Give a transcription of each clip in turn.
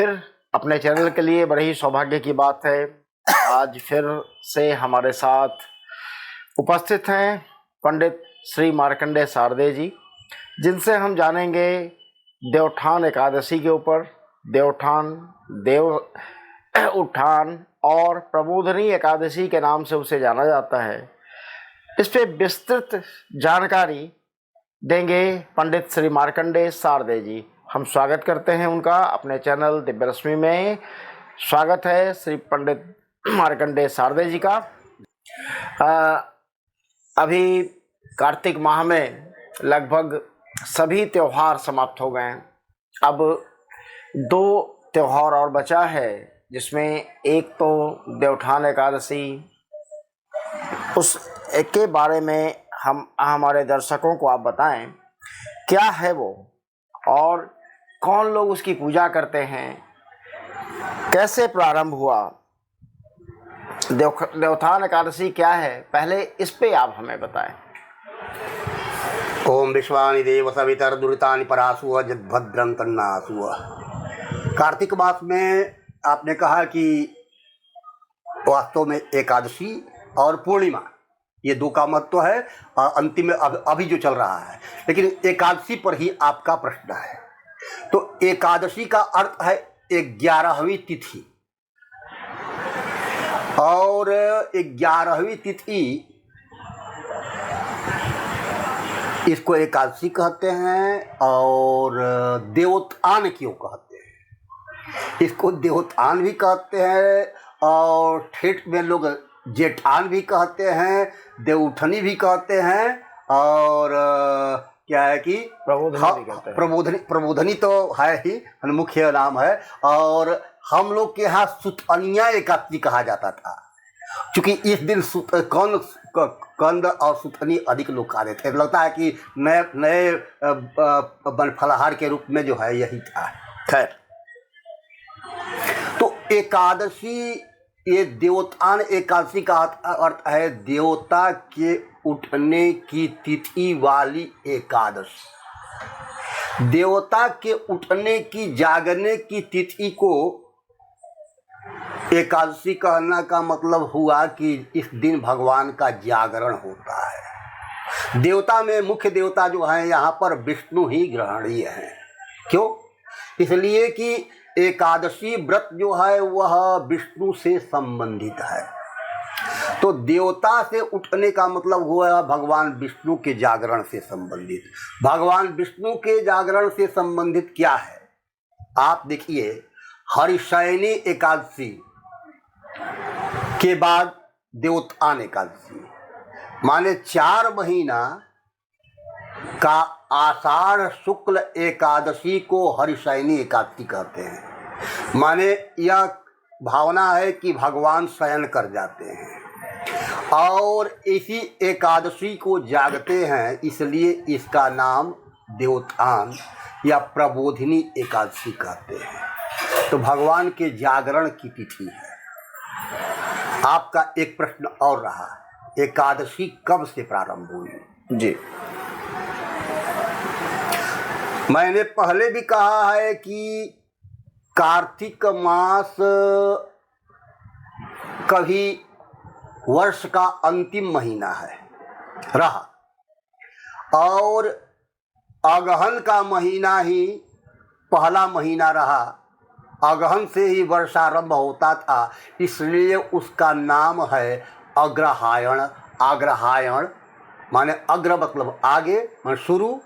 फिर अपने चैनल के लिए बड़े ही सौभाग्य की बात है, आज फिर से हमारे साथ उपस्थित हैं पंडित श्री मार्कंडेय सारदे जी, जिनसे हम जानेंगे देवउत्थान एकादशी के ऊपर। देवउत्थान, देव उत्थान और प्रबोधनी एकादशी के नाम से उसे जाना जाता है। इस पे विस्तृत जानकारी देंगे पंडित श्री मार्कंडेय सारदे जी। हम स्वागत करते हैं उनका अपने चैनल दिव्य रश्मि में। स्वागत है श्री पंडित मार्कंडेय सारदे जी का। अभी कार्तिक माह में लगभग सभी त्यौहार समाप्त हो गए हैं। अब 2 त्यौहार और बचा है, जिसमें एक तो देवउत्थान एकादशी, उस एक के बारे में हम हमारे दर्शकों को आप बताएं क्या है वो और कौन लोग उसकी पूजा करते हैं, कैसे प्रारंभ हुआ, देवउत्थान एकादशी क्या है, पहले इस पे आप हमें बताएं। ओम विश्वानि देव सवितर्दुरितानि परासुः यद्भद्रं तन्नासुः। कार्तिक मास में आपने कहा कि वास्तव में एकादशी और पूर्णिमा ये 2 का महत्व है और अंतिम में अभी जो चल रहा है, लेकिन एकादशी पर ही आपका प्रश्न है। तो एकादशी का अर्थ है 11वीं तिथि, और 11वीं तिथि इसको एकादशी कहते हैं। और देवोत्थान क्यों कहते हैं? इसको देवोत्थान भी कहते हैं और ठेठ में लोग जेठान भी कहते हैं, देवउठनी भी कहते हैं, और क्या है कि प्रबोधनी भी कहते हैं। प्रबोधनी तो है ही, मुख्य नाम है। और हम लोग के यहाँ सुतनिया एकादशी कहा जाता था, क्योंकि इस दिन कंद और सुतनी अधिक लोग खा रहे थे। लगता है कि नए फलाहार के रूप में जो है यही था। खैर, तो एकादशी, ये देवोत्थान एकादशी का अर्थ है देवता के उठने की तिथि वाली एकादशी। देवता के उठने की, जागने की तिथि को एकादशी कहना का मतलब हुआ कि इस दिन भगवान का जागरण होता है। देवता में मुख्य देवता जो है यहाँ पर विष्णु ही ग्रहणीय हैं। क्यों? इसलिए कि एकादशी व्रत जो है वह विष्णु से संबंधित है। तो देवता से उठने का मतलब हुआ भगवान विष्णु के जागरण से संबंधित। भगवान विष्णु के जागरण से संबंधित क्या है? आप देखिए, हरिशयनी एकादशी के बाद देवोत्थान एकादशी, माने 4 महीना का आषाढ़ शुक्ल एकादशी को हरिशयनी एकादशी कहते हैं। माने यह भावना है कि भगवान शयन कर जाते हैं और इसी एकादशी को जागते हैं, इसलिए इसका नाम देवोत्थान या प्रबोधिनी एकादशी कहते हैं। तो भगवान के जागरण की तिथि है। आपका एक प्रश्न और रहा, एकादशी कब से प्रारंभ हुई? जी, मैंने पहले भी कहा है कि कार्तिक मास कभी वर्ष का अंतिम महीना है रहा, और अगहन का महीना ही पहला महीना रहा। अगहन से ही वर्षारंभ होता था, इसलिए उसका नाम है अग्रहायण। अग्रहायण माने अग्र मतलब आगे, माने शुरू,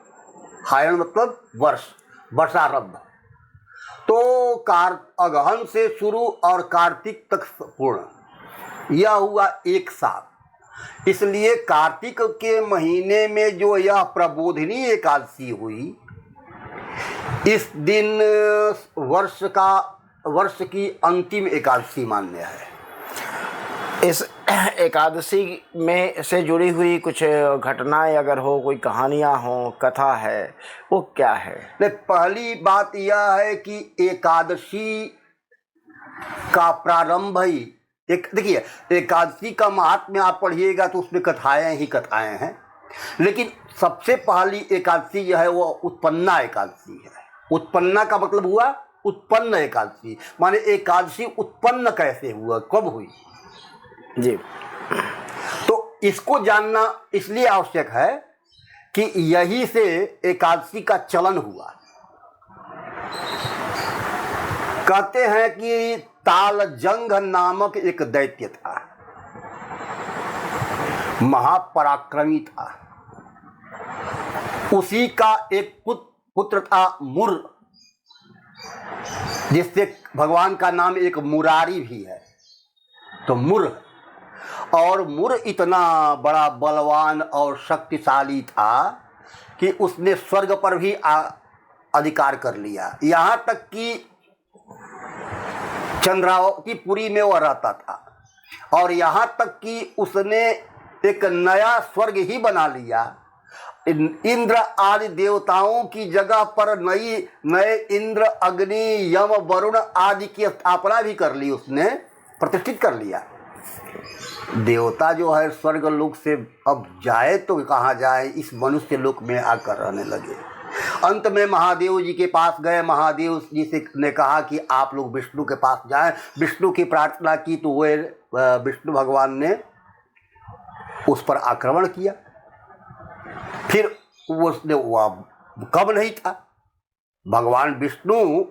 हायण मतलब वर्ष, वर्षारंभ। तो अगहन से शुरू और कार्तिक तक पूर्ण, यह हुआ एक साथ। इसलिए कार्तिक के महीने में जो यह प्रबोधिनी एकादशी हुई, इस दिन वर्ष की अंतिम एकादशी मान्य है। इस एकादशी में से जुड़ी हुई कुछ घटनाएं अगर हो, कोई कहानियां हो, कथा है, वो क्या है? नहीं, पहली बात यह है कि एकादशी का प्रारंभ ही देखिए, एकादशी का महात्म्य आप पढ़िएगा तो उसमें कथाएं ही कथाएं हैं, लेकिन सबसे पहली एकादशी यह है वो उत्पन्ना एकादशी है। उत्पन्ना का मतलब हुआ उत्पन्न एकादशी, माने एकादशी उत्पन्न कैसे हुआ, कब हुई जी। तो इसको जानना इसलिए आवश्यक है कि यही से एकादशी का चलन हुआ। कहते हैं कि तालजंग नामक एक दैत्य था, महापराक्रमी था। उसी का एक पुत्र था मुर, जिससे भगवान का नाम एक मुरारी भी है, तो मुर। और मुर इतना बड़ा बलवान और शक्तिशाली था कि उसने स्वर्ग पर भी अधिकार कर लिया। यहाँ तक कि चंद्रावतीपुरी में वह रहता था, और यहाँ तक कि उसने एक नया स्वर्ग ही बना लिया। इंद्र आदि देवताओं की जगह पर नए इंद्र, अग्नि, यम, वरुण आदि की स्थापना भी कर ली, उसने प्रतिष्ठित कर लिया। देवता जो है स्वर्ग लोक से अब जाए तो कहाँ जाए, इस मनुष्य लोक में आकर रहने लगे। अंत में महादेव जी के पास गए। महादेव जी से ने कहा कि आप लोग विष्णु के पास जाएं। विष्णु की प्रार्थना की तो वे विष्णु भगवान ने उस पर आक्रमण किया। फिर उसने वह कब नहीं था, भगवान विष्णु,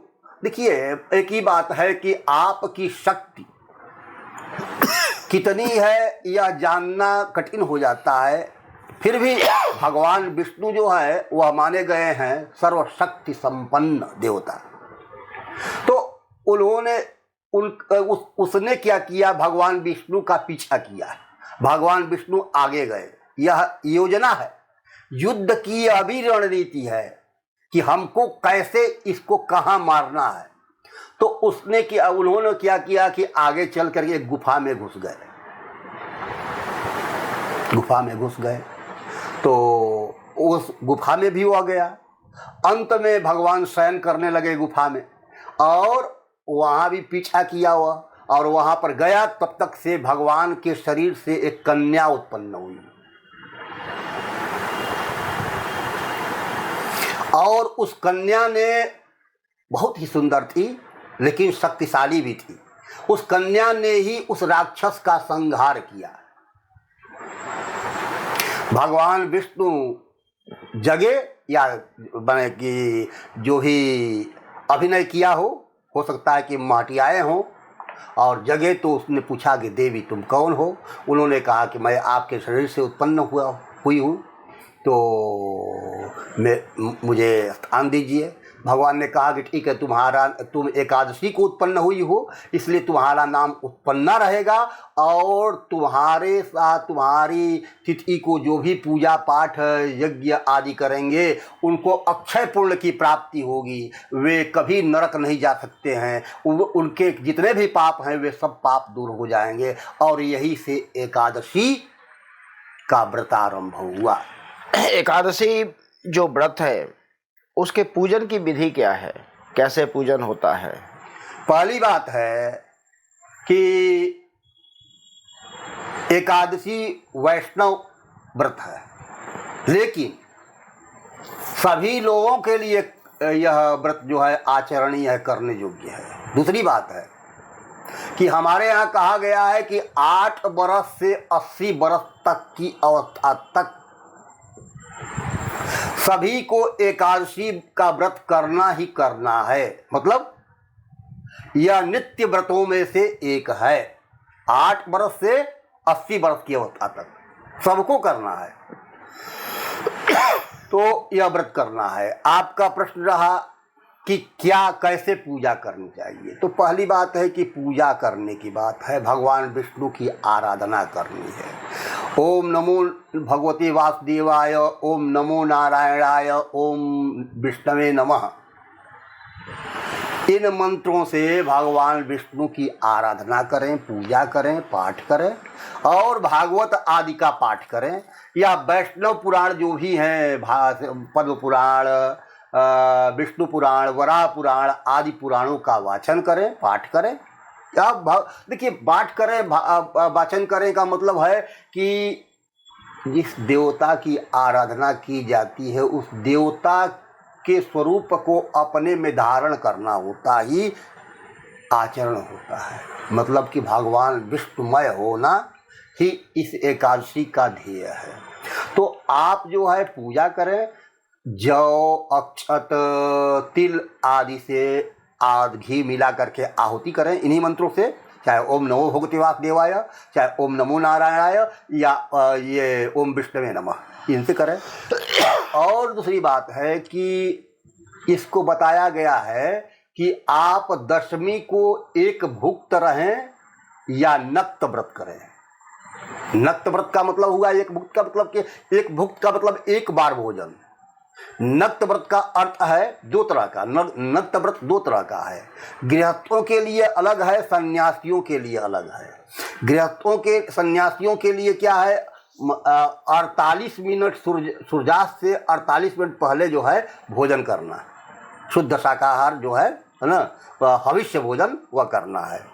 देखिए एक ही बात है कि आपकी शक्ति कितनी है यह जानना कठिन हो जाता है। फिर भी भगवान विष्णु जो है वह माने गए हैं सर्वशक्ति संपन्न देवता। तो उन्होंने उसने क्या किया, भगवान विष्णु का पीछा किया। भगवान विष्णु आगे गए। यह योजना है, युद्ध की अभी रणनीति है कि हमको कैसे इसको कहाँ मारना है। तो उन्होंने क्या किया कि आगे चल करके गुफा में घुस गए। गुफा में घुस गए तो उस गुफा में भी वो गया। अंत में भगवान शयन करने लगे गुफा में, और वहाँ भी पीछा किया हुआ, और वहाँ पर गया। तब तक से भगवान के शरीर से एक कन्या उत्पन्न हुई, और उस कन्या ने बहुत ही सुंदर थी लेकिन शक्तिशाली भी थी। उस कन्या ने ही उस राक्षस का संहार किया। भगवान विष्णु जगे, या बने कि जो ही अभिनय किया हो सकता है कि माटियाए हों, और जगे तो उसने पूछा कि देवी तुम कौन हो। उन्होंने कहा कि मैं आपके शरीर से उत्पन्न हुई हूँ, तो मुझे स्थान दीजिए। भगवान ने कहा कि ठीक है, तुम एकादशी को उत्पन्न हुई हो, इसलिए तुम्हारा नाम उत्पन्ना रहेगा, और तुम्हारे साथ तुम्हारी तिथि को जो भी पूजा पाठ यज्ञ आदि करेंगे उनको अक्षय पुण्य की प्राप्ति होगी। वे कभी नरक नहीं जा सकते हैं, उनके जितने भी पाप हैं वे सब पाप दूर हो जाएंगे। और यही से एकादशी का व्रतारंभ हुआ। एकादशी जो व्रत है उसके पूजन की विधि क्या है, कैसे पूजन होता है? पहली बात है कि एकादशी वैष्णव व्रत है, लेकिन सभी लोगों के लिए यह व्रत जो है आचरणीय है, करने योग्य है। दूसरी बात है कि हमारे यहाँ कहा गया है कि 8 बरस से 80 बरस तक की अवस्था तक सभी को एकादशी का व्रत करना ही करना है। मतलब यह नित्य व्रतों में से एक है। 8 बरस से 80 बरस की अवस्था तक सबको करना है, तो यह व्रत करना है। आपका प्रश्न रहा कि क्या कैसे पूजा करनी चाहिए, तो पहली बात है कि पूजा करने की बात है, भगवान विष्णु की आराधना करनी है। ओम नमो भगवते वासुदेवाय, ओम नमो नारायणाय, ओम विष्णवे नमः, इन मंत्रों से भगवान विष्णु की आराधना करें, पूजा करें, पाठ करें, और भागवत आदि का पाठ करें, या वैष्णव पुराण जो भी हैं, पद्म पुराण, विष्णु पुराण, वराह पुराण आदि पुराणों का वाचन करें, पाठ करें। या देखिए, पाठ करें, वाचन करें का मतलब है कि जिस देवता की आराधना की जाती है उस देवता के स्वरूप को अपने में धारण करना होता ही आचरण होता है। मतलब कि भगवान विष्णुमय होना ही इस एकादशी का ध्येय है। तो आप जो है पूजा करें, जौ, अक्षत, तिल आदि से आद घी मिला करके आहुति करें इन्हीं मंत्रों से, चाहे ओम नमो भगवते वासुदेवाय, चाहे ओम नमो नारायणाय, या ये ओम विष्णवे नमः, इनसे करें। और दूसरी बात है कि इसको बताया गया है कि आप दशमी को एक भुक्त रहें या नक्त व्रत करें। नक्त व्रत का मतलब हुआ एक भुक्त का मतलब कि एक भुक्त का मतलब एक बार भोजन। नक्त व्रत का अर्थ है दो तरह का, नक्त व्रत दो तरह का है। गृहस्थों के लिए अलग है, सन्यासियों के लिए अलग है। गृहस्थों के सन्यासियों के लिए क्या है, 48 मिनट सूर्यास्त से 48 मिनट पहले जो है भोजन करना, शुद्ध शाकाहार जो है ना, हविष्य भोजन वह करना है।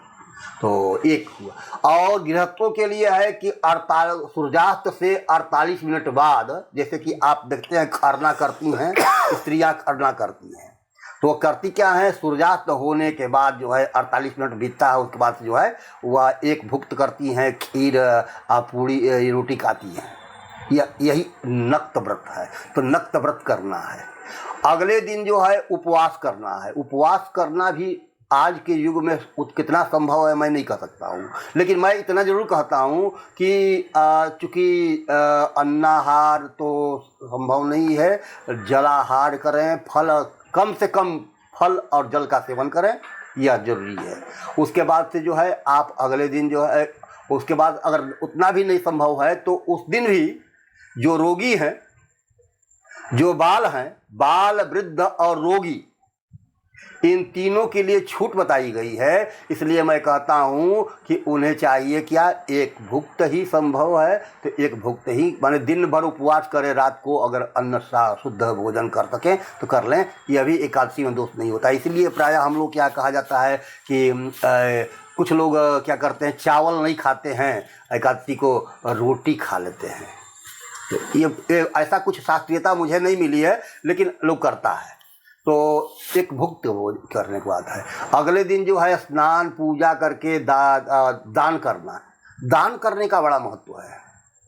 तो एक हुआ। और गृहस्थों के लिए है कि सूर्यास्त से 48 मिनट बाद, जैसे कि आप देखते हैं खरना करती हैं स्त्रियां, खरना करती हैं तो वो करती क्या है, सूर्यास्त होने के बाद जो है 48 मिनट बीतता है, उसके बाद जो है वह एक भुक्त करती हैं, खीर पूड़ी रोटी खाती हैं। यही नक्त व्रत है। तो नक्त व्रत करना है। अगले दिन जो है उपवास करना है। उपवास करना भी आज के युग में कितना संभव है मैं नहीं कह सकता हूँ, लेकिन मैं इतना ज़रूर कहता हूँ कि चूँकि अन्नाहार तो संभव नहीं है, जलाहार करें, फल कम से कम फल और जल का सेवन करें, यह जरूरी है। उसके बाद से जो है आप अगले दिन जो है, उसके बाद अगर उतना भी नहीं संभव है तो उस दिन भी जो रोगी हैं, जो बाल हैं, बाल, वृद्ध और रोगी, इन तीनों के लिए छूट बताई गई है। इसलिए मैं कहता हूँ कि उन्हें चाहिए क्या, एक भुक्त ही संभव है तो एक भुक्त ही, माने दिन भर उपवास करें, रात को अगर अन्न शुद्ध भोजन कर सकें तो कर लें। यह भी एकादशी में दोष नहीं होता। इसलिए प्रायः हम लोग क्या कहा जाता है कि कुछ लोग क्या करते हैं, चावल नहीं खाते हैं, एकादशी को रोटी खा लेते हैं। तो ये ऐसा कुछ शास्त्रीयता मुझे नहीं मिली है, लेकिन लोग करता है। तो एक भुक्त वो करने के बाद है। अगले दिन जो है स्नान पूजा करके दान करना। दान करने का बड़ा महत्व है,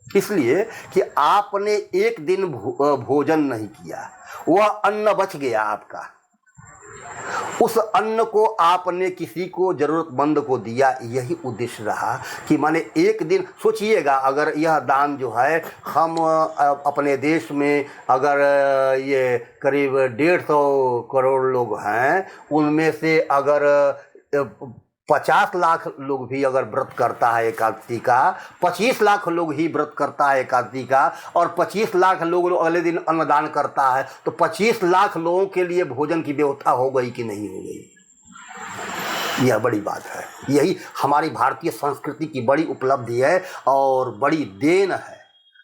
इसलिए कि आपने एक दिन भोजन नहीं किया, वह अन्न बच गया आपका, उस अन्न को आपने किसी को, जरूरतमंद को दिया। यही उद्देश्य रहा कि माने एक दिन सोचिएगा, अगर यह दान जो है, हम अपने देश में अगर ये करीब 150 करोड़ लोग हैं, उनमें से अगर 50 लाख लोग भी अगर व्रत करता है एकादशी का, 25 लाख लोग ही व्रत करता है एकादशी का, और 25 लाख लोग अगले दिन अन्नदान करता है, तो 25 लाख लोगों के लिए भोजन की व्यवस्था हो गई कि नहीं हो गई। यह बड़ी बात है। यही हमारी भारतीय संस्कृति की बड़ी उपलब्धि है और बड़ी देन है।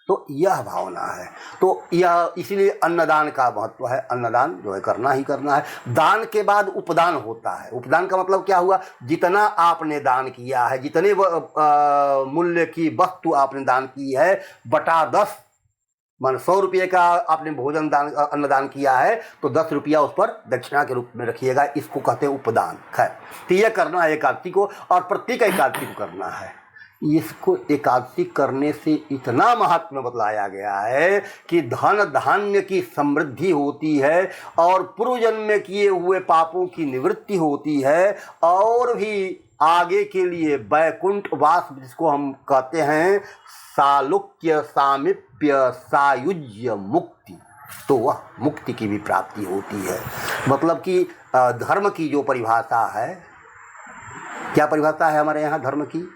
तो यह भावना है। तो यह इसलिए अन्नदान का महत्व है। अन्नदान जो है करना ही करना है। दान के बाद उपदान होता है। उपदान का मतलब क्या हुआ, जितना आपने दान किया है, जितने मूल्य की वस्तु आपने दान की है, बटा 10, मान 100 रुपये का आपने भोजन दान, अन्नदान किया है, तो 10 रुपया उस पर दक्षिणा के रूप में रखिएगा। इसको कहते हैं उपदान। खैर, तो यह करना है एकादशी को, और प्रत्येक एकादशी को करना है। इसको एकादशी करने से इतना महात्म्य बतलाया गया है कि धन धान्य की समृद्धि होती है, और पूर्व जन्म में किए हुए पापों की निवृत्ति होती है, और भी आगे के लिए वैकुंठ वास, जिसको हम कहते हैं सालुक्य, सामिप्य, सायुज्य मुक्ति, तो वह मुक्ति की भी प्राप्ति होती है। मतलब कि धर्म की जो परिभाषा है, क्या परिभाषा है हमारे यहाँ धर्म की,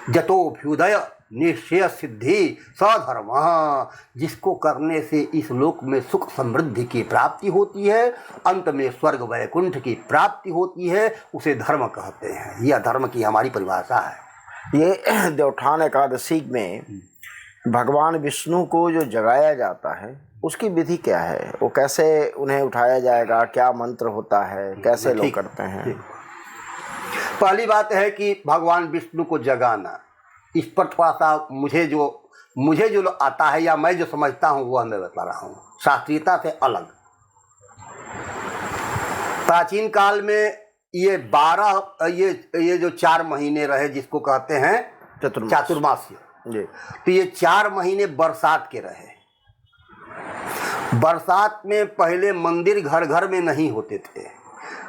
जतोभ्युदय निश्चय सिद्धि सधर्म, जिसको करने से इस लोक में सुख समृद्धि की प्राप्ति होती है, अंत में स्वर्ग वैकुंठ की प्राप्ति होती है, उसे धर्म कहते हैं। यह धर्म की हमारी परिभाषा है। ये देवउठान एकादशी में भगवान विष्णु को जो जगाया जाता है, उसकी विधि क्या है, वो कैसे उन्हें उठाया जाएगा, क्या मंत्र होता है, कैसे लोग करते हैं? पहली बात है कि भगवान विष्णु को जगाना, इस पर थोड़ा सा मुझे जो आता है या मैं जो समझता हूँ वह मैं बता रहा हूँ, शास्त्रीयता से अलग। प्राचीन काल में ये 12 ये जो 4 महीने रहे जिसको कहते हैं चातुर्मास्य जी। तो ये 4 महीने बरसात के रहे। बरसात में पहले मंदिर घर घर में नहीं होते थे,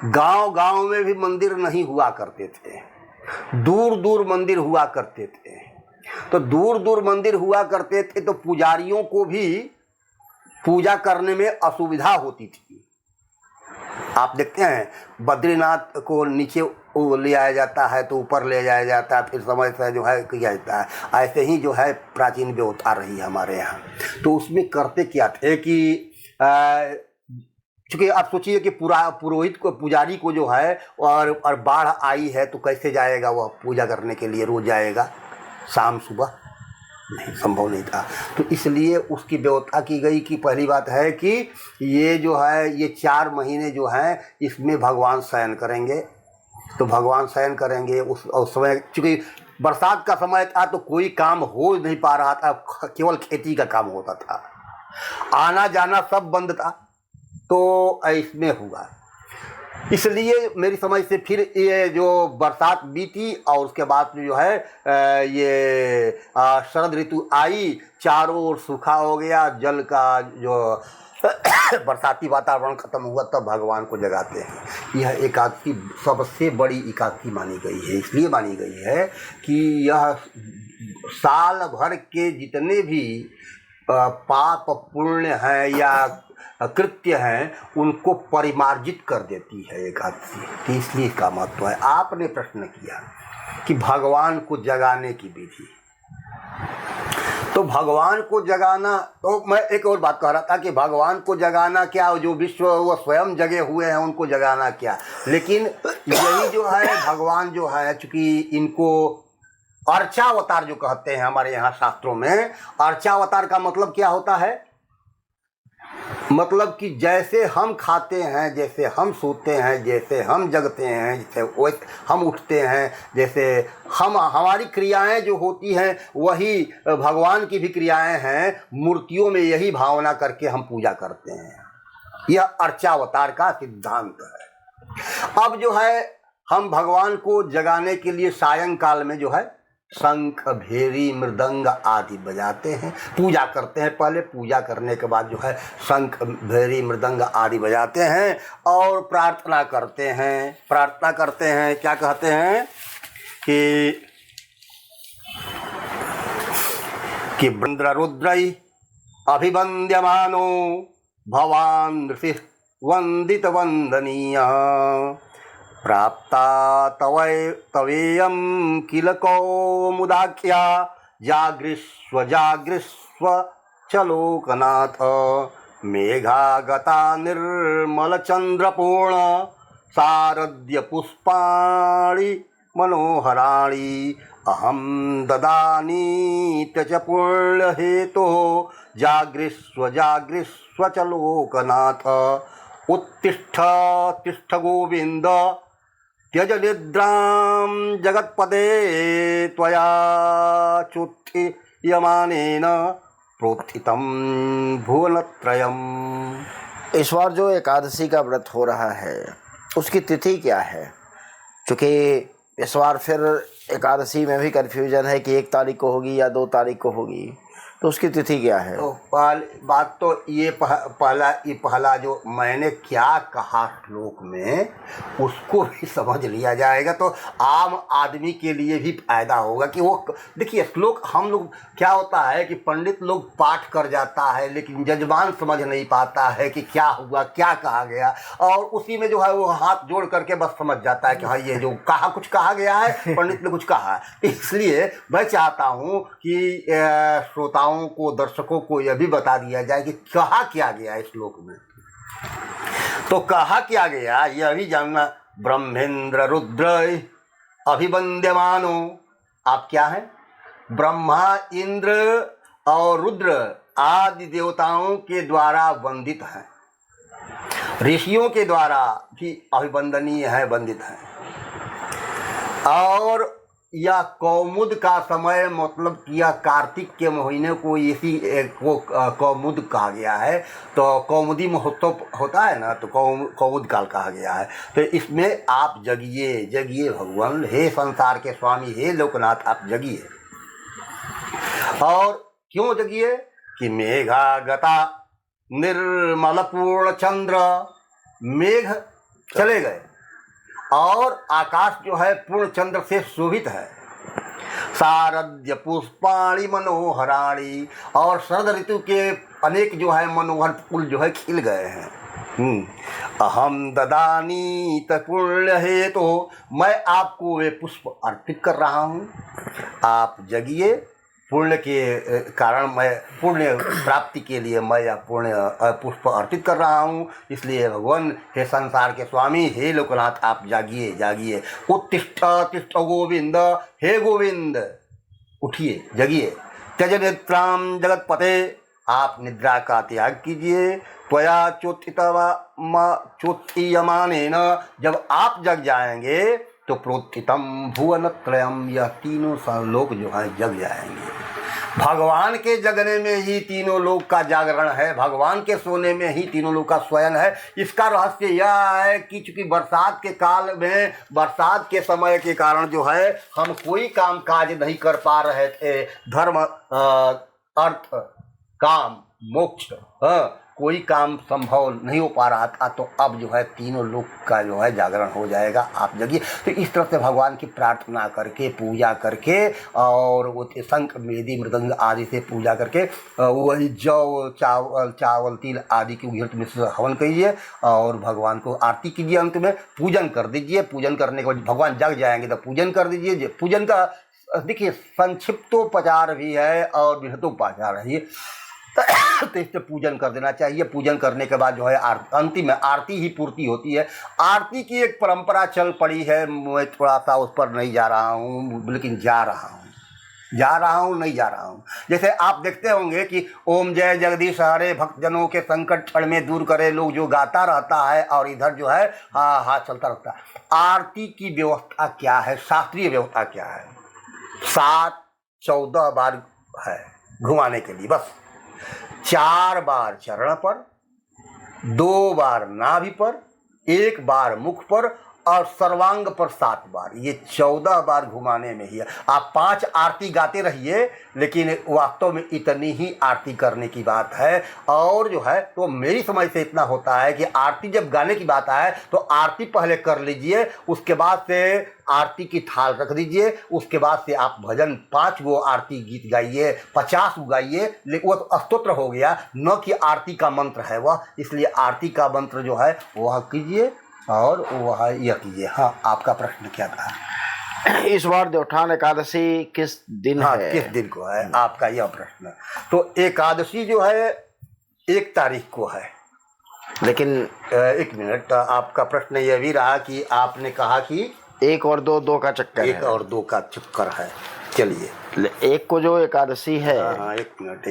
गांव गांव में भी मंदिर नहीं हुआ करते थे, दूर दूर मंदिर हुआ करते थे। तो दूर दूर मंदिर हुआ करते थे तो पुजारियों को भी पूजा करने में असुविधा होती थी। आप देखते हैं बद्रीनाथ को नीचे ले आया जाता है तो ऊपर ले जाया जाता है, फिर समय से जो है किया जाता है। ऐसे ही जो है प्राचीन व्यवस्था रही हमारे यहाँ। तो उसमें करते क्या थे कि चूँकि आप सोचिए कि पुरोहित को, पुजारी को जो है और बाढ़ आई है तो कैसे जाएगा वह पूजा करने के लिए? रोज जाएगा शाम सुबह? नहीं, संभव नहीं था। तो इसलिए उसकी व्यवस्था की गई कि पहली बात है कि ये जो है ये 4 महीने जो हैं इसमें भगवान शयन करेंगे। तो भगवान शयन करेंगे उस समय, चूँकि बरसात का समय था तो कोई काम हो नहीं पा रहा था, केवल खेती का काम होता था, आना जाना सब बंद था। तो इसमें हुआ, इसलिए मेरी समझ से फिर ये जो बरसात बीती और उसके बाद जो है ये शरद ऋतु आई, चारों ओर सूखा हो गया, जल का जो बरसाती वातावरण खत्म हुआ, तब भगवान को जगाते हैं। यह एकादशी सबसे बड़ी एकादशी मानी गई है। इसलिए मानी गई है कि यह साल भर के जितने भी पाप पुण्य हैं या कृत्य हैं उनको परिमार्जित कर देती है एकादशी। तो इसलिए इसका महत्व है। आपने प्रश्न किया कि भगवान को जगाने की विधि, तो भगवान को जगाना, तो मैं एक और बात कह रहा था कि भगवान को जगाना क्या, जो विश्व वो स्वयं जगे हुए हैं उनको जगाना क्या। लेकिन यही जो है भगवान जो है, चूँकि इनको अर्चावतार जो कहते हैं हमारे यहाँ शास्त्रों में, अर्चावतार का मतलब क्या होता है? मतलब कि जैसे हम खाते हैं, जैसे हम सोते हैं, जैसे हम जगते हैं, जैसे वैसे हम उठते हैं, जैसे हमारी क्रियाएं जो होती हैं वही भगवान की भी क्रियाएं हैं। मूर्तियों में यही भावना करके हम पूजा करते हैं। यह अर्चावतार का सिद्धांत है। अब जो है हम भगवान को जगाने के लिए सायंकाल में जो है शंख भेरी मृदंग आदि बजाते हैं, पूजा करते हैं। पहले पूजा करने के बाद जो है शंख भेरी मृदंग आदि बजाते हैं और प्रार्थना करते हैं। प्रार्थना करते हैं, क्या कहते हैं कि इंद्र रुद्रै अभिवन्द्यमानो भवान् ऋषिः वंदित वंदनीय प्राप्ता तवेयं किल कौमुदाख्या जागृष्व जागृष्व च लोकनाथ मेघागता निर्मल चंद्रपूर्ण शारद्य पुष्पाणि मनोहराणि अहं ददानी च पुण्य हेतु जागृष्व जागृष्व च लोकनाथ उत्तिष्ठ तिष्ठ गोविंद त्यज निद्रां जगत्पदे त्वया चुत्थीयमानेन प्रोत्थितं भुवनत्रयम्। इस बार जो एकादशी का व्रत हो रहा है उसकी तिथि क्या है? क्योंकि इस बार फिर एकादशी में भी कन्फ्यूजन है कि 1 तारीख को होगी या 2 तारीख को होगी, तो उसकी तिथि क्या है? तो बात तो ये पहला जो मैंने क्या कहा श्लोक में उसको भी समझ लिया जाएगा तो आम आदमी के लिए भी फायदा होगा कि वो देखिए श्लोक हम लोग क्या होता है कि पंडित लोग पाठ कर जाता है लेकिन जजमान समझ नहीं पाता है कि क्या हुआ, क्या कहा गया, और उसी में जो है वो हाथ जोड़ करके बस समझ जाता है कि हाँ ये जो कुछ कहा गया है, पंडित ने कुछ कहा है। इसलिए मैं चाहता हूँ कि श्रोताओं को, दर्शकों को यह भी बता दिया जाए कि कहा क्या गया इस श्लोक में। तो कहा क्या गया यह भी जानना। ब्रह्मेंद्र रुद्र अभिवन्द्यमानो, आप क्या है? ब्रह्मा, इंद्र और रुद्र आदि देवताओं के द्वारा वंदित हैं, ऋषियों के द्वारा भी अभिवंदनीय है, वंदित है। और या कौमुद का समय, मतलब किया कार्तिक के महीने को इसी को कौमुद कहा गया है। तो कौमुदी महोत्सव होता है ना, तो कौमुद काल कहा गया है। तो इसमें आप जगिए जगिए भगवान, हे संसार के स्वामी, हे लोकनाथ, आप जगिए। और क्यों जगिए कि मेघा गता निर्मल पूर्ण चंद्र, मेघ चले गए और आकाश जो है पूर्ण चंद्र से शोभित है। शारद्य पुष्पाणि मनोहराणि, और शरद ऋतु के अनेक जो है मनोहर फूल जो है खिल गए हैं। अहम ददानी पुण्य हेतु, तो मैं आपको वे पुष्प अर्पित कर रहा हूँ, आप जगिए। पुण्य के कारण, मैं पुण्य प्राप्ति के लिए मैं यह पुण्य पुष्प अर्पित कर रहा हूँ। इसलिए भगवान, हे संसार के स्वामी, हे लोकनाथ, आप जागिए जागिए। उत्तिष्ठ तिष्ठ गोविंद, हे गोविंद उठिए जगिए। त्यज निद्राम जगतपते, आप निद्रा का त्याग कीजिए। त्वया चोत्थीयमानेन, जब आप जग जाएंगे तो प्रोत्थितम भुवन त्रयम, यह तीनों लोक जो है जग जाएंगे। भगवान के जगने में ही तीनों लोक का जागरण है, भगवान के सोने में ही तीनों लोक का स्वयं है। इसका रहस्य यह है कि चूंकि बरसात के काल में, बरसात के समय के कारण जो है हम कोई काम काज नहीं कर पा रहे थे, धर्म अर्थ काम मोक्ष, कोई काम संभव नहीं हो पा रहा था। तो अब जो है तीनों लोक का जो है जागरण हो जाएगा, आप जगिए। तो इस तरह से भगवान की प्रार्थना करके, पूजा करके, और वो शंख मेदी मृदंग आदि से पूजा करके, वही जौ चावल तिल आदि की घृत में हवन कीजिए और भगवान को आरती कीजिए। अंत में पूजन कर दीजिए। पूजन करने के बाद भगवान जग जाएंगे तो पूजन कर दीजिए। पूजन का देखिए संक्षिप्तोपचार भी है और बृहतोपचार है, तो इससे पूजन कर देना चाहिए। पूजन करने के बाद जो है अंतिम में आरती ही पूर्ति होती है। आरती की एक परंपरा चल पड़ी है, मैं थोड़ा सा उस पर नहीं जा रहा हूँ, लेकिन जा रहा हूँ नहीं जा रहा हूँ। जैसे आप देखते होंगे कि ओम जय जगदीश हरे भक्तजनों के संकट क्षण में दूर करे, लोग जो गाता रहता है और इधर जो है हाथ चलता रहता है। आरती की व्यवस्था क्या है, शास्त्रीय व्यवस्था क्या है? 7-14 बार है घुमाने के लिए, बस 4 बार चरण पर, 2 बार नाभि पर, 1 बार मुख पर और सर्वांग पर 7 बार। ये 14 बार घुमाने में ही है। आप 5 आरती गाते रहिए, लेकिन वास्तव में इतनी ही आरती करने की बात है। और जो है तो मेरी समझ से इतना होता है कि आरती जब गाने की बात आए तो आरती पहले कर लीजिए, उसके बाद से आरती की थाल रख दीजिए, उसके बाद से आप भजन 5 गो आरती गीत गाइए, 50 गो गाइए। लेकिन वो तो स्तोत्र हो गया, न कि आरती का मंत्र है वह। इसलिए आरती का मंत्र जो है वह कीजिए और वह यह कीजिए। हाँ, आपका प्रश्न क्या था? इस बार देवउठान एकादशी किस दिन है? किस दिन को है आपका यह प्रश्न? तो एकादशी जो है 1 तारीख को है। लेकिन 1 मिनट, आपका प्रश्न यह भी रहा कि आपने कहा कि 1 और 2 का चक्कर है। 1 और 2 का चक्कर है। चलिए, 1 को जो एकादशी है, हाँ 1 मिनट,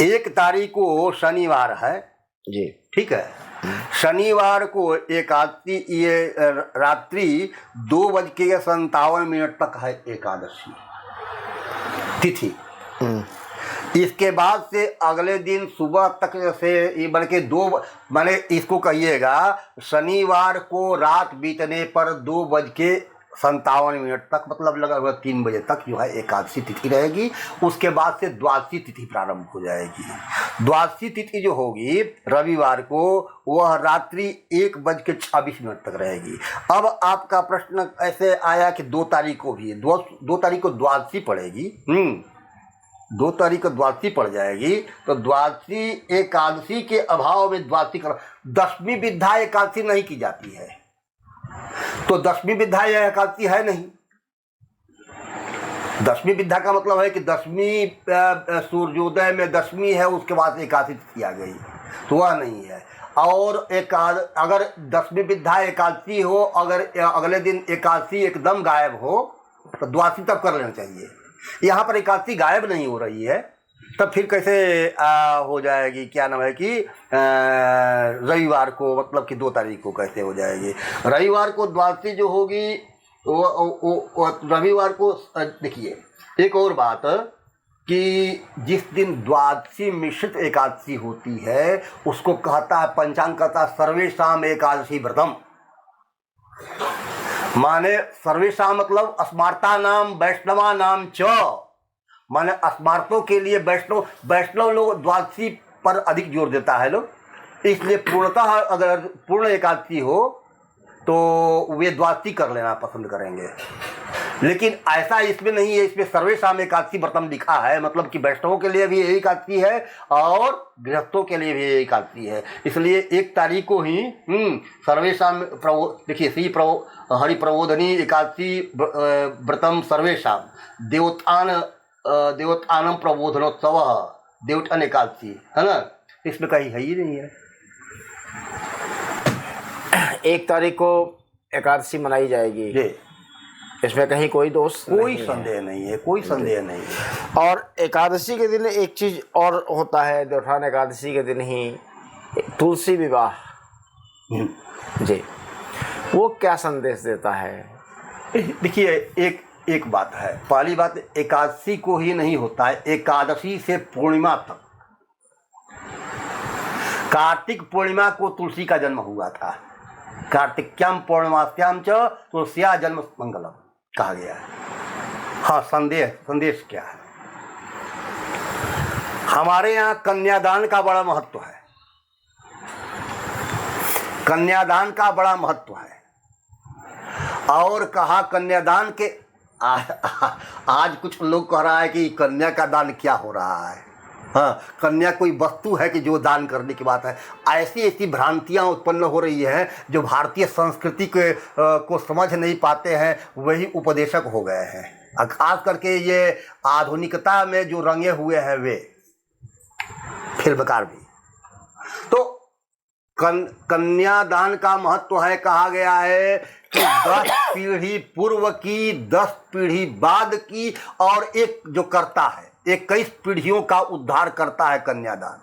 1 तारीख को शनिवार है जी, ठीक है। शनिवार को एकादशी, ये रात्रि 2:57 तक है एकादशी तिथि। इसके बाद से अगले दिन सुबह तक से ये बल्कि 2 माने इसको कहिएगा, शनिवार को रात बीतने पर 2:57 तक, मतलब लगभग 3 बजे तक जो है एकादशी तिथि रहेगी। उसके बाद से द्वादशी तिथि प्रारंभ हो जाएगी। द्वादशी तिथि जो होगी रविवार को, वह रात्रि 1:26 तक रहेगी। अब आपका प्रश्न ऐसे आया कि 2 तारीख को भी है, 2 तारीख को द्वादशी पड़ेगी। 2 तारीख को द्वादशी पड़ जाएगी। तो द्वादशी एकादशी के अभाव में द्वादशी कर, 10वीं विद्या एकादशी नहीं की जाती है। तो 10वीं विद्या एकादशी है नहीं। 10वीं विद्या का मतलब है कि 10वीं सूर्योदय में 10वीं है, उसके बाद एकादशी तिथि आ गई, तो वह नहीं है। और अगर 10वीं विद्या एकादशी हो, अगर अगले दिन एकादशी एकदम गायब हो तो द्वादशी तब कर लेना चाहिए। यहाँ पर एकादशी गायब नहीं हो रही है, तब फिर कैसे हो जाएगी, क्या नाम है कि रविवार को, मतलब कि 2 तारीख को कैसे हो जाएगी? रविवार को द्वादशी जो होगी वो रविवार को देखिए, एक और बात कि जिस दिन द्वादशी मिश्रित एकादशी होती है उसको कहता है, पंचांग कहता है सर्वेशाम एकादशी व्रतम। माने सर्वेशाम मतलब अस्मार्ता नाम वैष्णवा नाम च, माने अस्मार्तों के लिए वैष्णव लोग द्वादशी पर अधिक जोर देता है लोग, इसलिए पूर्णतः अगर पूर्ण एकादशी हो तो वे द्वादशी कर लेना पसंद करेंगे। लेकिन ऐसा इसमें नहीं है, इसमें सर्वेशाम एकादशी व्रतम लिखा है, मतलब कि वैष्णवों के लिए भी यही एकादशी है और गृहस्थों के लिए भी यही एकादशी है। इसलिए 1 तारीख को ही सर्वेशाम देखिए श्री हरि प्रबोधनी एकादशी व्रतम सर्वेशाम देवोत्थानम प्रबोधनोत्सव देवोत्थान एकादशी है ना, इसमें कहीं है ही नहीं है। 1 तारीख को एकादशी मनाई जाएगी जी, इसमें कहीं कोई दोष कोई संदेह नहीं है, कोई संदेह नहीं है। और एकादशी के दिन एक चीज और होता है, देवोत्थान एकादशी के दिन ही तुलसी विवाह जी, वो क्या संदेश देता है? देखिए एक बात है, पहली बात एकादशी को ही नहीं होता है, एकादशी से पूर्णिमा तक। कार्तिक पूर्णिमा को तुलसी का जन्म हुआ था, कार्तिक्याम पूर्णिमास्याम च तुलसिया जन्म मंगलम कहा गया है। हाँ, संदेश क्या है? हमारे यहाँ कन्यादान का बड़ा महत्व है, कन्यादान का बड़ा महत्व है। और कहा कन्यादान के आज कुछ लोग कह रहा है कि कन्या का दान क्या हो रहा है। हाँ, कन्या कोई वस्तु है कि जो दान करने की बात है। ऐसी भ्रांतियां उत्पन्न हो रही हैं, जो भारतीय संस्कृति को समझ नहीं पाते हैं वही उपदेशक हो गए हैं। खास करके ये आधुनिकता में जो रंगे हुए हैं वे फिल्मकार भी। तो कन्यादान का महत्व है, कहा गया है कि 10 पीढ़ी पूर्व की, 10 पीढ़ी बाद की, और एक जो करता है 21 पीढ़ियों का उद्धार करता है कन्यादान।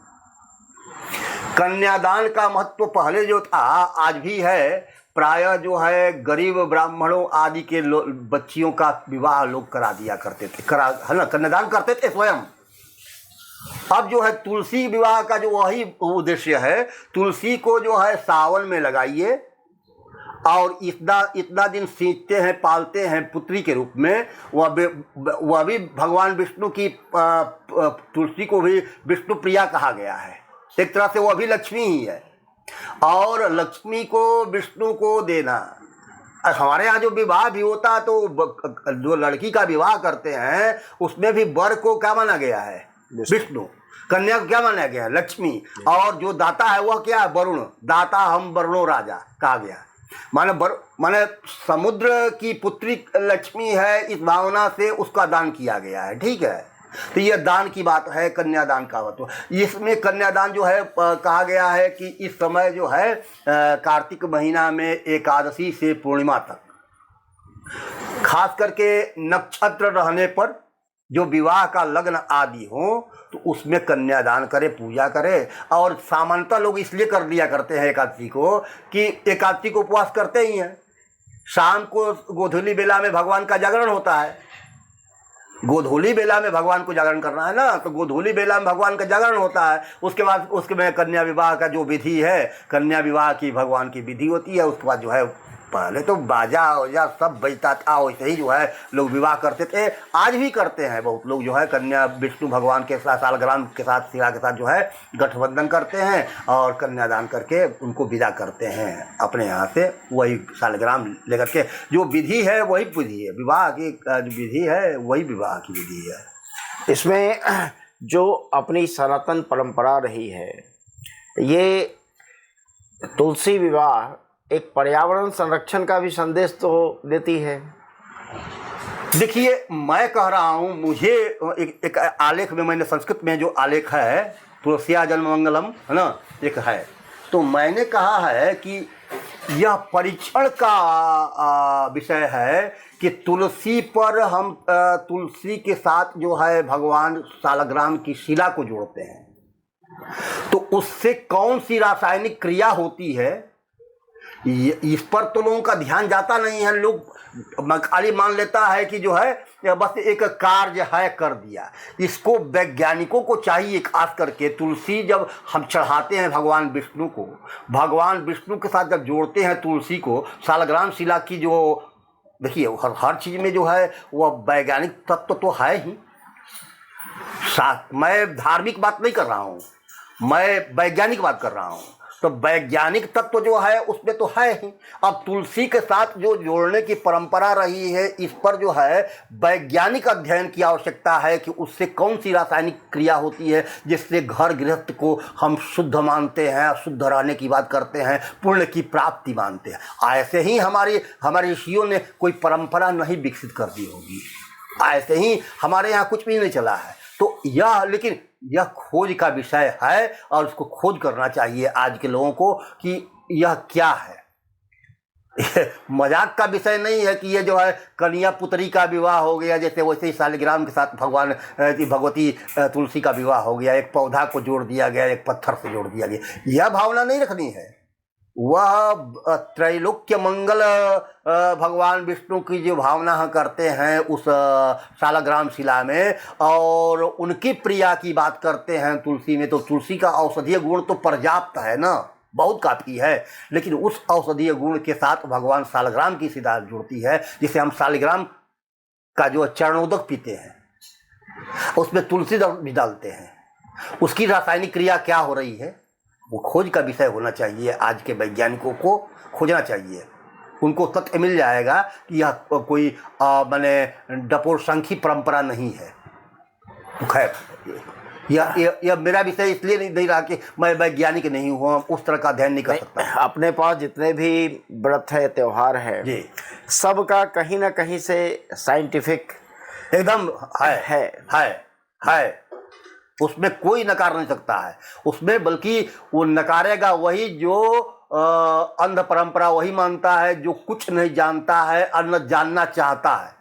कन्यादान का महत्व पहले जो था आज भी है। प्रायः जो है गरीब ब्राह्मणों आदि के बच्चियों का विवाह लोग करा दिया करते थे, है ना, कन्यादान करते थे स्वयं। अब जो है तुलसी विवाह का जो वही उद्देश्य है, तुलसी को जो है सावन में लगाइए और इतना दिन सींचते हैं, पालते हैं पुत्री के रूप में। वह भी भगवान विष्णु की तुलसी को भी विष्णु प्रिया कहा गया है। एक तरह से वह भी लक्ष्मी ही है, और लक्ष्मी को विष्णु को देना। हमारे यहाँ जो विवाह भी होता है तो जो लड़की का विवाह करते हैं उसमें भी वर को क्या माना गया है? विष्णु। कन्या को क्या माना गया है? लक्ष्मी। और जो दाता है वह क्या है? वरुण। दाता हम वरुणो राजा कहा गया। माने समुद्र की पुत्री लक्ष्मी है, इस भावना से उसका दान किया गया है। ठीक है, तो यह दान की बात है, कन्यादान का महत्व। इसमें कन्यादान जो है कहा गया है कि इस समय जो है कार्तिक महीना में एकादशी से पूर्णिमा तक, खास करके नक्षत्र रहने पर जो विवाह का लग्न आदि हो तो उसमें कन्यादान करे, पूजा करे। और सामान्यतः लोग इसलिए कर दिया करते हैं एकादशी को कि एकादशी को उपवास करते ही हैं। शाम को गोधूली बेला में भगवान का जागरण होता है, गोधूली बेला में भगवान को जागरण करना है ना, तो गोधूली बेला में भगवान का जागरण होता है। उसके बाद उसके में कन्या विवाह का जो विधि है, कन्या विवाह की भगवान की विधि होती है। उसके बाद जो है पहले तो बाजा वजा सब बजता था, वैसे ही जो है लोग विवाह करते थे, आज भी करते हैं। बहुत लोग जो है कन्या विष्णु भगवान के साथ सालग्राम के साथ शिला के साथ जो है गठबंधन करते हैं और कन्यादान करके उनको विदा करते हैं अपने यहाँ से। वही सालग्राम लेकर के जो विधि है वही विधि है, विवाह की जो विधि है वही विवाह की विधि है। इसमें जो अपनी सनातन परंपरा रही है, ये तुलसी विवाह एक पर्यावरण संरक्षण का भी संदेश तो देती है। देखिए, मैं कह रहा हूँ, मुझे एक आलेख में, मैंने संस्कृत में जो आलेख है तुलसिया जन्म मंगलम है ना, एक है, तो मैंने कहा है कि यह परीक्षण का विषय है कि तुलसी पर हम तुलसी के साथ जो है भगवान सालग्राम की शिला को जोड़ते हैं, तो उससे कौन सी रासायनिक क्रिया होती है इस पर तो लोगों का ध्यान जाता नहीं है। लोग खाली मान लेता है कि जो है बस एक कार्य है कर दिया। इसको वैज्ञानिकों को चाहिए, खास करके तुलसी जब हम चढ़ाते हैं भगवान विष्णु को, भगवान विष्णु के साथ जब जोड़ते हैं तुलसी को, शालग्राम शिला की जो देखिए हर चीज़ में जो है वह वैज्ञानिक तत्व तो है ही। मैं धार्मिक बात नहीं कर रहा हूँ, मैं वैज्ञानिक बात कर रहा हूँ। तो वैज्ञानिक तत्व जो है उसमें तो है ही। अब तुलसी के साथ जो जोड़ने की परंपरा रही है, इस पर जो है वैज्ञानिक अध्ययन की आवश्यकता है कि उससे कौन सी रासायनिक क्रिया होती है जिससे घर गृहस्थ को हम शुद्ध मानते हैं, शुद्ध रहने की बात करते हैं, पुण्य की प्राप्ति मानते हैं। ऐसे ही हमारे ऋषियों ने कोई परंपरा नहीं विकसित कर दी होगी, ऐसे ही हमारे यहाँ कुछ भी नहीं चला है। तो लेकिन यह खोज का विषय है और उसको खोज करना चाहिए आज के लोगों को कि यह क्या है। मजाक का विषय नहीं है कि ये जो है कन्या पुत्री का विवाह हो गया, जैसे वैसे ही शालिग्राम के साथ भगवान की भगवती तुलसी का विवाह हो गया, एक पौधा को जोड़ दिया गया, एक पत्थर से जोड़ दिया गया। यह भावना नहीं रखनी है। वह त्रैलोक्य मंगल भगवान विष्णु की जो भावना करते हैं उस शालग्राम शिला में, और उनकी प्रिया की बात करते हैं तुलसी में, तो तुलसी का औषधीय गुण तो पर्याप्त है ना, बहुत काफ़ी है। लेकिन उस औषधीय गुण के साथ भगवान शालग्राम की शिला जुड़ती है, जिसे हम शालिग्राम का जो चरणोदक पीते हैं उसमें तुलसी भी डालते हैं। उसकी रासायनिक क्रिया क्या हो रही है वो खोज का विषय होना चाहिए। आज के वैज्ञानिकों को खोजना चाहिए, उनको तथ्य मिल जाएगा कि यह कोई माने डपोरसंखी परंपरा नहीं है। तो खैर यह मेरा विषय इसलिए नहीं रहा कि मैं वैज्ञानिक नहीं हूँ, उस तरह का अध्ययन नहीं कर सकता। अपने पास जितने भी व्रत है, त्योहार है जी, सबका कहीं ना कहीं से साइंटिफिक एकदम है। उसमें कोई नकार नहीं सकता है उसमें, बल्कि वो नकारेगा वही जो अंध परंपरा वही मानता है जो कुछ नहीं जानता है और न जानना चाहता है।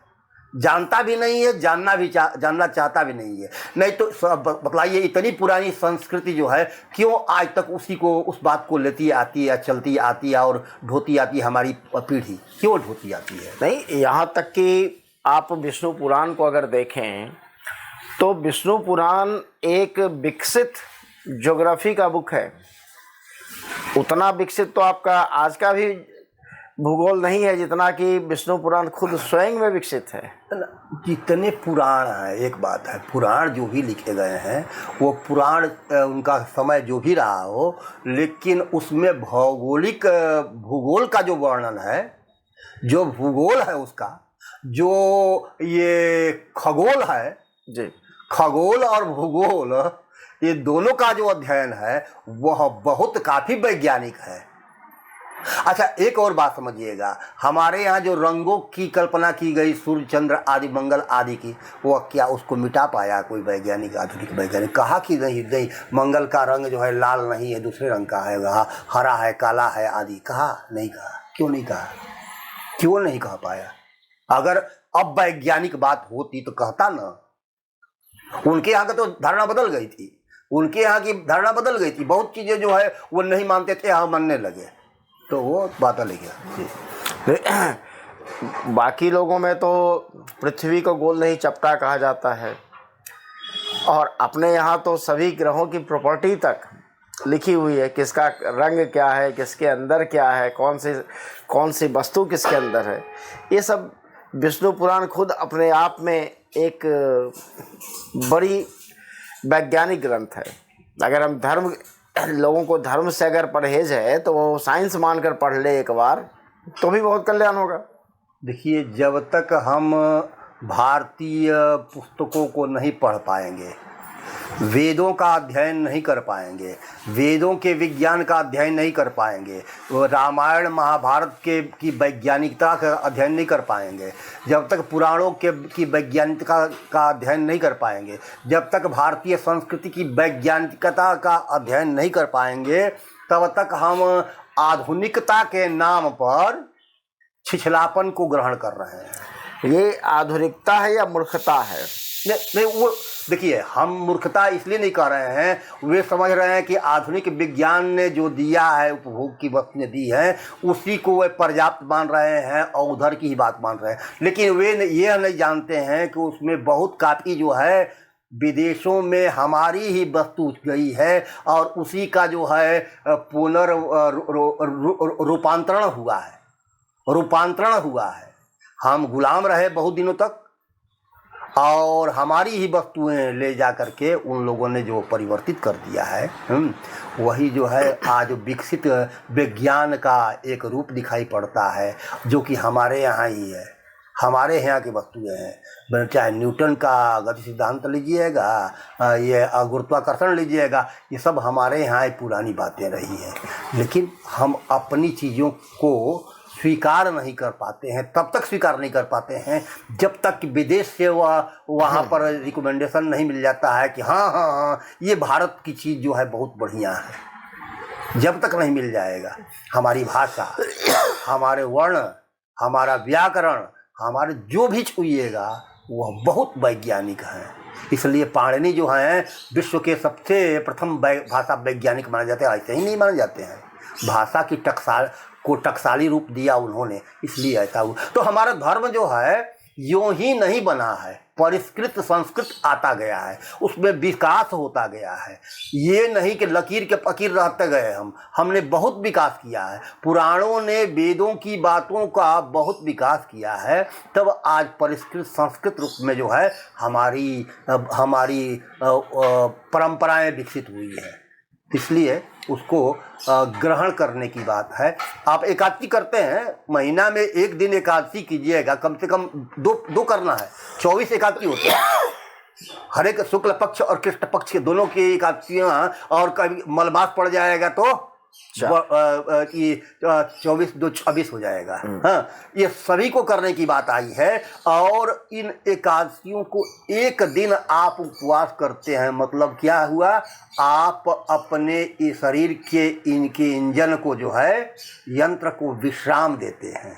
जानता भी नहीं है, जानना चाहता भी नहीं है। नहीं तो बतलाइए, इतनी पुरानी संस्कृति जो है क्यों आज तक उसी को, उस बात को लेती आती है, चलती आती है और ढोती आती है हमारी पीढ़ी, क्यों ढोती आती है? नहीं, यहाँ तक कि आप विष्णु पुराण को अगर देखें तो विष्णु पुराण एक विकसित ज्योग्राफी का बुक है। उतना विकसित तो आपका आज का भी भूगोल नहीं है जितना कि विष्णु पुराण खुद स्वयं में विकसित है। जितने पुराण हैं, एक बात है, पुराण जो भी लिखे गए हैं वो पुराण उनका समय जो भी रहा हो, लेकिन उसमें भूगोल का जो वर्णन है, जो भूगोल है उसका, जो ये खगोल है जी, खगोल और भूगोल, ये दोनों का जो अध्ययन है वह बहुत काफ़ी वैज्ञानिक है। अच्छा, एक और बात समझिएगा, हमारे यहाँ जो रंगों की कल्पना की गई, सूर्य चंद्र आदि मंगल आदि की, वो क्या उसको मिटा पाया कोई वैज्ञानिक, आधुनिक वैज्ञानिक? कहा कि नहीं मंगल का रंग जो है लाल नहीं है, दूसरे रंग का है, वहाँ हरा है, काला है आदि? कहा नहीं कहा। क्यों नहीं कहा? क्यों नहीं कह पाया? अगर अब वैज्ञानिक बात होती तो कहता ना। उनके यहाँ का तो धारणा बदल गई थी, उनके यहाँ की धारणा बदल गई थी, बहुत चीज़ें जो है वो नहीं मानते थे, यहाँ मानने लगे, तो वो बात अलग है। बाकी लोगों में तो पृथ्वी को गोल नहीं चपटा कहा जाता है, और अपने यहाँ तो सभी ग्रहों की प्रॉपर्टी तक लिखी हुई है, किसका रंग क्या है, किसके अंदर क्या है, कौन सी वस्तु किसके अंदर है। ये सब विष्णु पुराण खुद अपने आप में एक बड़ी वैज्ञानिक ग्रंथ है। अगर हम लोगों को धर्म से अगर परहेज है तो वो साइंस मानकर पढ़ ले एक बार, तो भी बहुत कल्याण होगा। देखिए, जब तक हम भारतीय पुस्तकों को नहीं पढ़ पाएंगे, वेदों का अध्ययन नहीं कर पाएंगे, वेदों के विज्ञान का अध्ययन नहीं कर पाएंगे, रामायण महाभारत की वैज्ञानिकता का अध्ययन नहीं कर पाएंगे, जब तक पुराणों की वैज्ञानिकता का अध्ययन नहीं कर पाएंगे, जब तक भारतीय संस्कृति की वैज्ञानिकता का अध्ययन नहीं कर पाएंगे, तब तक हम आधुनिकता के नाम पर छिछलापन को ग्रहण कर रहे हैं। ये आधुनिकता है या मूर्खता है? नहीं, वो देखिए, हम मूर्खता इसलिए नहीं कर रहे हैं, वे समझ रहे हैं कि आधुनिक विज्ञान ने जो दिया है, उपभोग की वस्तु ने दी है, उसी को वे पर्याप्त मान रहे हैं और उधर की ही बात मान रहे हैं। लेकिन वे ये नहीं जानते हैं कि उसमें बहुत काफ़ी जो है विदेशों में हमारी ही वस्तु गई है और उसी का जो है रूपांतरण हुआ है। हम गुलाम रहे बहुत दिनों तक और हमारी ही वस्तुएं ले जा करके उन लोगों ने जो परिवर्तित कर दिया है, वही जो है आज विकसित विज्ञान का एक रूप दिखाई पड़ता है, जो कि हमारे यहाँ ही है, हमारे यहाँ की वस्तुएं हैं। चाहे न्यूटन का गति सिद्धांत लीजिएगा, ये गुरुत्वाकर्षण लीजिएगा, ये सब हमारे यहाँ ही पुरानी बातें रही हैं। लेकिन हम अपनी चीज़ों को स्वीकार नहीं कर पाते हैं, तब तक स्वीकार नहीं कर पाते हैं जब तक कि विदेश से वहाँ पर रिकमेंडेशन नहीं मिल जाता है कि हाँ ये भारत की चीज़ जो है बहुत बढ़िया है। जब तक नहीं मिल जाएगा, हमारी भाषा, हमारे वर्ण, हमारा व्याकरण, हमारे जो भी छुइएगा वह बहुत वैज्ञानिक है। इसलिए पाणिनि जो हैं विश्व के सबसे प्रथम भाषा वैज्ञानिक माने जाते हैं। ऐसे ही नहीं माने जाते हैं, भाषा की टकसाली रूप दिया उन्होंने, इसलिए ऐसा हुआ। तो हमारा धर्म जो है यूं ही नहीं बना है, परिष्कृत संस्कृत आता गया है, उसमें विकास होता गया है। ये नहीं कि लकीर के फकीर रहते गए, हमने बहुत विकास किया है। पुराणों ने वेदों की बातों का बहुत विकास किया है, तब आज परिष्कृत संस्कृत रूप में जो है हमारी परंपराएं विकसित हुई है। इसलिए उसको ग्रहण करने की बात है। आप एकादशी करते हैं, महीना में एक दिन एकादशी कीजिएगा, कम से कम दो करना है। 24 एकादशी होती है, हर एक शुक्ल पक्ष और कृष्ण पक्ष के दोनों की एकादशियाँ, और कभी मलमास पड़ जाएगा तो 24-2-26 हो जाएगा। हाँ, ये सभी को करने की बात आई है। और इन एकादशियों को एक दिन आप उपवास करते हैं, मतलब क्या हुआ, आप अपने इस शरीर के इनके इंजन को जो है, यंत्र को विश्राम देते हैं।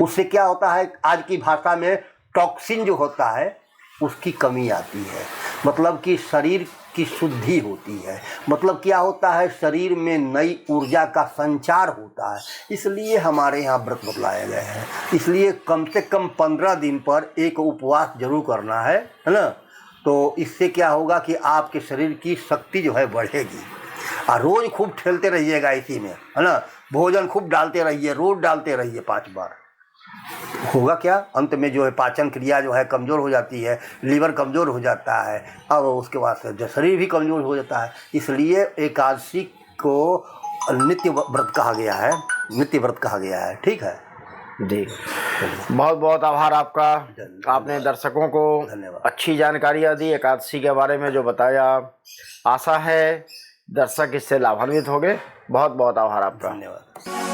उससे क्या होता है, आज की भाषा में टॉक्सिन जो होता है उसकी कमी आती है, मतलब कि शरीर की शुद्धि होती है। मतलब क्या होता है, शरीर में नई ऊर्जा का संचार होता है। इसलिए हमारे यहाँ व्रत बतलाए गए हैं। इसलिए कम से कम 15 दिन पर एक उपवास जरूर करना है ना। तो इससे क्या होगा कि आपके शरीर की शक्ति जो है बढ़ेगी। और रोज़ खूब ठेलते रहिएगा इसी में, है ना। भोजन खूब डालते रहिए, रोज़ डालते रहिए 5 बार। होगा क्या, अंत में जो है पाचन क्रिया जो है कमज़ोर हो जाती है, लीवर कमज़ोर हो जाता है, और उसके बाद से शरीर भी कमज़ोर हो जाता है। इसलिए एकादशी को नित्य व्रत कहा गया है, नित्य व्रत कहा गया है। ठीक है जी, बहुत बहुत आभार आपका। आपने दर्शकों को अच्छी जानकारियाँ दी एकादशी के बारे में जो बताया। आशा है दर्शक इससे लाभान्वित होंगे। बहुत बहुत आभार आपका। धन्यवाद।